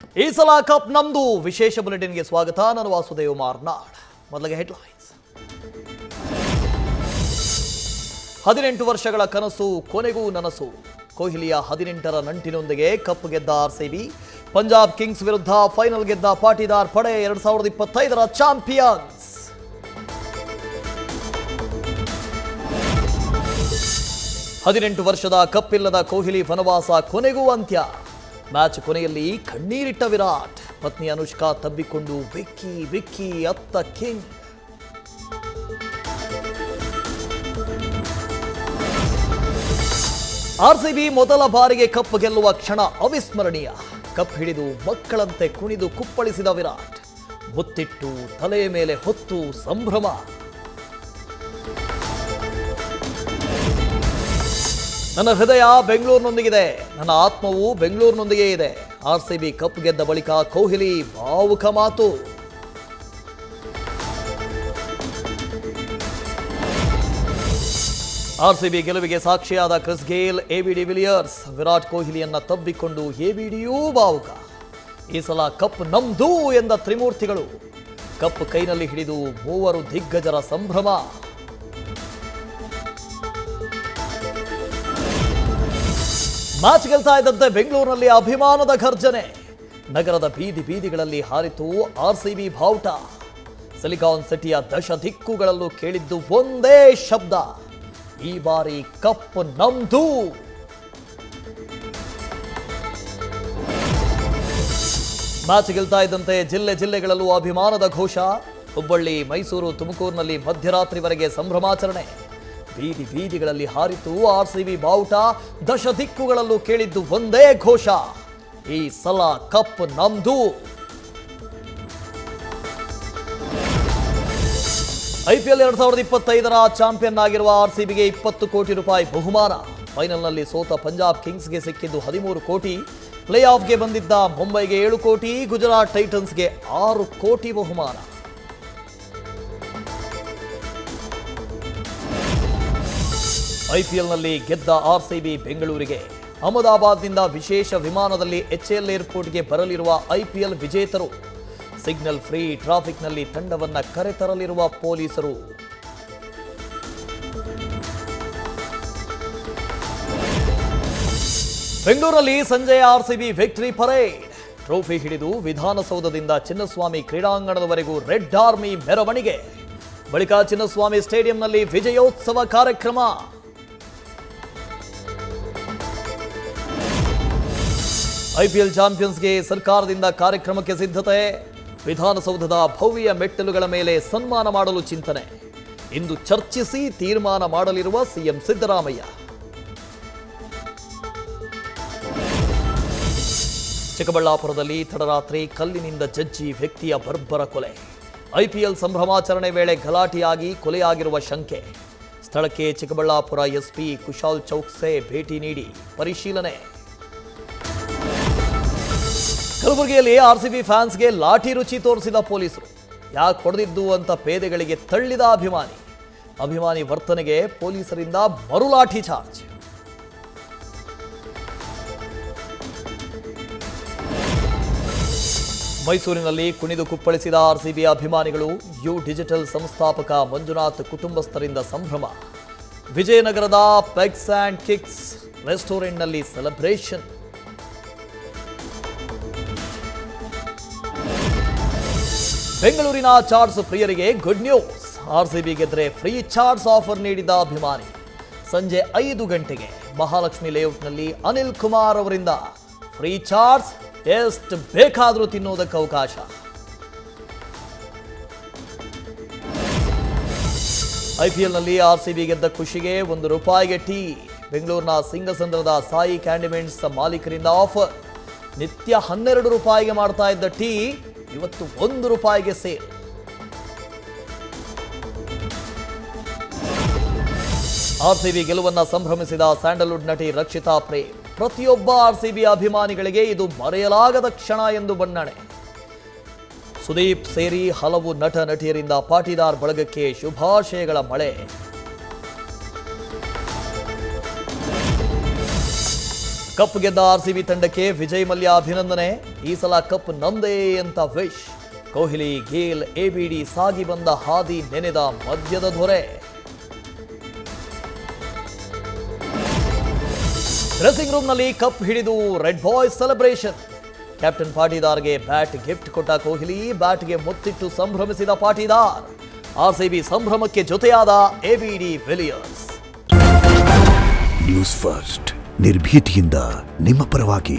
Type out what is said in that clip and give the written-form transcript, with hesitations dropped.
ಈ ಸಲ ಕಪ್ ನಮ್ದು ವಿಶೇಷ ಬುಲೆಟಿನ್ಗೆ ಸ್ವಾಗತ. ನಾನು ವಾಸುದೇವ್ ಮಾರ್ನಾಡ್. ಮೊದಲಿಗೆ ಹೆಡ್ಲೈನ್ಸ್. 18 ವರ್ಷಗಳ ಕನಸು ಕೊನೆಗೂ ನನಸು. ಕೊಹ್ಲಿಯ 18ರ ನಂಟಿನೊಂದಿಗೆ ಕಪ್ ಗೆದ್ದ ಆರ್ಸಿಬಿ. ಪಂಜಾಬ್ ಕಿಂಗ್ಸ್ ವಿರುದ್ಧ ಫೈನಲ್ ಗೆದ್ದ ಪಾಟಿದಾರ್ ಪಡೆ 2025ರ ಚಾಂಪಿಯನ್ಸ್. ಹದಿನೆಂಟು ವರ್ಷದ ಕಪ್ ಇಲ್ಲದ ಕೊಹ್ಲಿ ವನವಾಸ ಕೊನೆಗೂ ಅಂತ್ಯ. ಮ್ಯಾಚ್ ಕೊನೆಯಲ್ಲಿ ಕಣ್ಣೀರಿಟ್ಟ ವಿರಾಟ್. ಪತ್ನಿ ಅನುಷ್ಕಾ ತಬ್ಬಿಕೊಂಡು ವಿಕ್ಕಿ ವಿಕ್ಕಿ ಅತ್ತ ಕಿಂಗ್. ಆರ್ಸಿಬಿ ಮೊದಲ ಬಾರಿಗೆ ಕಪ್ ಗೆಲ್ಲುವ ಕ್ಷಣ ಅವಿಸ್ಮರಣೀಯ. ಕಪ್ ಹಿಡಿದು ಮಕ್ಕಳಂತೆ ಕುಣಿದು ಕುಪ್ಪಳಿಸಿದ ವಿರಾಟ್. ಮುತ್ತಿಟ್ಟು ತಲೆಯ ಮೇಲೆ ಹೊತ್ತು ಸಂಭ್ರಮ. ನನ್ನ ಹೃದಯ ಬೆಂಗಳೂರಿನೊಂದಿಗಿದೆ, ನನ್ನ ಆತ್ಮವು ಬೆಂಗಳೂರಿನೊಂದಿಗೆ ಇದೆ. ಆರ್ಸಿಬಿ ಕಪ್ ಗೆದ್ದ ಬಳಿಕ ಕೊಹ್ಲಿ ಭಾವುಕ ಮಾತು. ಆರ್ಸಿಬಿ ಗೆಲುವಿಗೆ ಸಾಕ್ಷಿಯಾದ Chris Gayle, AB de Villiers. Virat ಕೊಹ್ಲಿಯನ್ನ ತಬ್ಬಿಕೊಂಡು ಎಬಿಡಿಯೂ ಭಾವುಕ. ಈ ಸಲ ಕಪ್ ನಮ್ದು ಎಂದ ತ್ರಿಮೂರ್ತಿಗಳು. ಕಪ್ ಕೈನಲ್ಲಿ ಹಿಡಿದು ಮೂವರು ದಿಗ್ಗಜರ ಸಂಭ್ರಮ. ಮ್ಯಾಚ್ ಗೆಲ್ತಾ ಇದ್ದಂತೆ ಬೆಂಗಳೂರಿನಲ್ಲಿ ಅಭಿಮಾನದ ಘರ್ಜನೆ. ನಗರದ ಬೀದಿ ಬೀದಿಗಳಲ್ಲಿ ಹಾರಿತು ಆರ್ಸಿಬಿ ಬಾವುಟ. ಸಿಲಿಕಾನ್ ಸಿಟಿಯ ದಶ ದಿಕ್ಕುಗಳಲ್ಲೂ ಕೇಳಿದ್ದು ಒಂದೇ ಶಬ್ದ, ಈ ಬಾರಿ ಕಪ್ ನಮ್ದು. ಮ್ಯಾಚ್ ಗೆಲ್ತಾ ಇದ್ದಂತೆ ಜಿಲ್ಲೆ ಜಿಲ್ಲೆಗಳಲ್ಲೂ ಅಭಿಮಾನದ ಘೋಷ. ಹುಬ್ಬಳ್ಳಿ, ಮೈಸೂರು, ತುಮಕೂರಿನಲ್ಲಿ ಮಧ್ಯರಾತ್ರಿವರೆಗೆ ಸಂಭ್ರಮಾಚರಣೆ. ಬೀದಿ ಬೀದಿಗಳಲ್ಲಿ ಹಾರಿತು ಆರ್ಸಿಬಿ ಬಾವುಟ. ದಶ ದಿಕ್ಕುಗಳಲ್ಲೂ ಕೇಳಿದ್ದು ಒಂದೇ ಘೋಷ, ಈ ಸಲ ಕಪ್ ನಮ್ದು. ಐಪಿಎಲ್ 2025ರ ಚಾಂಪಿಯನ್ ಆಗಿರುವ ಆರ್ಸಿಬಿಗೆ 20 ಕೋಟಿ ರೂಪಾಯಿ ಬಹುಮಾನ. ಫೈನಲ್ನಲ್ಲಿ ಸೋತ ಪಂಜಾಬ್ ಕಿಂಗ್ಸ್ಗೆ ಸಿಕ್ಕಿದ್ದು 13 ಕೋಟಿ. ಪ್ಲೇ ಆಫ್ಗೆ ಬಂದಿದ್ದ ಮುಂಬೈಗೆ 7 ಕೋಟಿ, ಗುಜರಾತ್ ಟೈಟನ್ಸ್ಗೆ 6 ಕೋಟಿ ಬಹುಮಾನ. ಐಪಿಎಲ್ನಲ್ಲಿ ಗೆದ್ದ ಆರ್ಸಿಬಿ ಬೆಂಗಳೂರಿಗೆ ಅಹಮದಾಬಾದ್ನಿಂದ ವಿಶೇಷ ವಿಮಾನದಲ್ಲಿ ಎಚ್ಎಎಲ್ ಏರ್ಪೋರ್ಟ್ಗೆ ಬರಲಿರುವ ಐಪಿಎಲ್ ವಿಜೇತರು. ಸಿಗ್ನಲ್ ಫ್ರೀ ಟ್ರಾಫಿಕ್ನಲ್ಲಿ ತಂಡವನ್ನ ಕರೆತರಲಿರುವ ಪೊಲೀಸರು. ಬೆಂಗಳೂರಲ್ಲಿ ಸಂಜೆಯ ಆರ್ಸಿಬಿ ವಿಕ್ಟರಿ ಪರೇಡ್. ಟ್ರೋಫಿ ಹಿಡಿದು ವಿಧಾನಸೌಧದಿಂದ ಚಿನ್ನಸ್ವಾಮಿ ಕ್ರೀಡಾಂಗಣದವರೆಗೂ ರೆಡ್ ಆರ್ಮಿ ಮೆರವಣಿಗೆ. ಬಳಿಕ ಚಿನ್ನಸ್ವಾಮಿ ಸ್ಟೇಡಿಯಂನಲ್ಲಿ ವಿಜಯೋತ್ಸವ ಕಾರ್ಯಕ್ರಮ. ಐಪಿಎಲ್ ಚಾಂಪಿಯನ್ಸ್ಗೆ ಸರ್ಕಾರದಿಂದ ಕಾರ್ಯಕ್ರಮಕ್ಕೆ ಸಿದ್ಧತೆ. ವಿಧಾನಸೌಧದ ಭವ್ಯ ಮೆಟ್ಟಲುಗಳ ಮೇಲೆ ಸನ್ಮಾನ ಮಾಡಲು ಚಿಂತನೆ. ಇಂದು ಚರ್ಚಿಸಿ ತೀರ್ಮಾನ ಮಾಡಲಿರುವ ಸಿಎಂ ಸಿದ್ದರಾಮಯ್ಯ. ಚಿಕ್ಕಬಳ್ಳಾಪುರದಲ್ಲಿ ತಡರಾತ್ರಿ ಕಲ್ಲಿನಿಂದ ಜಜ್ಜಿ ವ್ಯಕ್ತಿಯ ಬರ್ಬರ ಕೊಲೆ. ಐಪಿಎಲ್ ಸಂಭ್ರಮಾಚರಣೆ ವೇಳೆ ಗಲಾಟೆಯಾಗಿ ಕೊಲೆಯಾಗಿರುವ ಶಂಕೆ. ಸ್ಥಳಕ್ಕೆ ಚಿಕ್ಕಬಳ್ಳಾಪುರ ಎಸ್ಪಿ ಕುಶಾಲ್ ಚೌಕ್ಸೆ ಭೇಟಿ ನೀಡಿ ಪರಿಶೀಲನೆ. ಕಲಬುರಗಿಯಲ್ಲಿ ಆರ್ಸಿಬಿ ಫ್ಯಾನ್ಸ್ಗೆ ಲಾಠಿ ರುಚಿ ತೋರಿಸಿದ ಪೊಲೀಸರು. ಯಾಕೆ ಹೊಡೆದಿದ್ದು ಅಂತ ಪೇದೆಗಳಿಗೆ ತಳ್ಳಿದ ಅಭಿಮಾನಿ ವರ್ತನೆಗೆ ಪೊಲೀಸರಿಂದ ಮರು ಲಾಠಿ ಚಾರ್ಜ್. ಮೈಸೂರಿನಲ್ಲಿ ಕುಣಿದು ಕುಪ್ಪಳಿಸಿದ ಆರ್ಸಿಬಿ ಅಭಿಮಾನಿಗಳು. ಯು ಡಿಜಿಟಲ್ ಸಂಸ್ಥಾಪಕ ಮಂಜುನಾಥ್ ಕುಟುಂಬಸ್ಥರಿಂದ ಸಂಭ್ರಮ. ವಿಜಯನಗರದ ಪೆಗ್ಸ್ ಅಂಡ್ ಕಿಕ್ಸ್ ರೆಸ್ಟೋರೆಂಟ್ನಲ್ಲಿ ಸೆಲೆಬ್ರೇಷನ್. ಬೆಂಗಳೂರಿನ ಚಾಟ್ಸ್ ಪ್ರಿಯರಿಗೆ ಗುಡ್ ನ್ಯೂಸ್. ಆರ್ಸಿಬಿ ಗೆದ್ರೆ ಫ್ರೀ ಚಾಟ್ಸ್ ಆಫರ್ ನೀಡಿದ ಅಭಿಮಾನಿ. ಸಂಜೆ 5 ಗಂಟೆಗೆ ಮಹಾಲಕ್ಷ್ಮಿ ಲೇಔಟ್ನಲ್ಲಿ ಅನಿಲ್ ಕುಮಾರ್ ಅವರಿಂದ ಫ್ರೀ ಚಾಟ್ಸ್, ಎಷ್ಟು ಬೇಕಾದರೂ ತಿನ್ನೋದಕ್ಕೆ ಅವಕಾಶ. ಐಪಿಎಲ್ನಲ್ಲಿ ಆರ್ಸಿಬಿ ಗೆದ್ದ ಖುಷಿಗೆ ₹1 ಟೀ. ಬೆಂಗಳೂರಿನ ಸಿಂಗಸಂದ್ರದ ಸಾಯಿ ಕ್ಯಾಂಡಿಮೆಂಟ್ಸ್ ಮಾಲೀಕರಿಂದ ಆಫರ್. ನಿತ್ಯ ₹12 ಮಾಡ್ತಾ ಇದ್ದ ಟೀ ಇವತ್ತು ₹1 ಸೇಲ್. ಆರ್ಸಿಬಿ ಗೆಲುವನ್ನ ಸಂಭ್ರಮಿಸಿದ ಸ್ಯಾಂಡಲ್ವುಡ್ ನಟಿ ರಕ್ಷಿತಾ ಪ್ರೇಮ್. ಪ್ರತಿಯೊಬ್ಬ ಆರ್ಸಿಬಿ ಅಭಿಮಾನಿಗಳಿಗೆ ಇದು ಮರೆಯಲಾಗದ ಕ್ಷಣ ಎಂದು ಬಣ್ಣನೆ. ಸುದೀಪ್ ಸೇರಿ ಹಲವು ನಟ ನಟಿಯರಿಂದ ಪಾಟಿದಾರ್ ಬಳಗಕ್ಕೆ ಶುಭಾಶಯಗಳ ಮಳೆ. ಕಪ್ ಗೆದ್ದ ಆರ್ಸಿಬಿ ತಂಡಕ್ಕೆ ವಿಜಯ್ ಮಲ್ಯ ಅಭಿನಂದನೆ. ಈ ಸಲ ಕಪ್ ನಮ್ದೇ ಅಂತ ವಿಶ್. ಕೊಹ್ಲಿ, ಗೇಲ್, ಎಬಿಡಿ ಸಾಗಿ ಬಂದ ಹಾದಿ ನೆನೆದ ಮಧ್ಯದ ದೊರೆ. ಡ್ರೆಸ್ಸಿಂಗ್ ರೂಮ್ನಲ್ಲಿ ಕಪ್ ಹಿಡಿದು ರೆಡ್ ಬಾಯ್ಸ್ ಸೆಲೆಬ್ರೇಷನ್. ಕ್ಯಾಪ್ಟನ್ ಪಾಟೀದಾರ್ಗೆ ಬ್ಯಾಟ್ ಗಿಫ್ಟ್ ಕೊಟ್ಟ ಕೊಹ್ಲಿ, ಬ್ಯಾಟ್ಗೆ ಮುತ್ತಿಟ್ಟು ಸಂಭ್ರಮಿಸಿದ ಪಾಟೀದಾರ್. ಆರ್ಸಿಬಿ ಸಂಭ್ರಮಕ್ಕೆ ಜೊತೆಯಾದ ಎಬಿಡಿ ವಿಲಿಯರ್ಸ್. ನ್ಯೂಸ್ ಫಸ್ಟ್ ನಿರ್ಭೀತಿಯಿಂದ ನಿಮ್ಮ ಪರವಾಗಿ.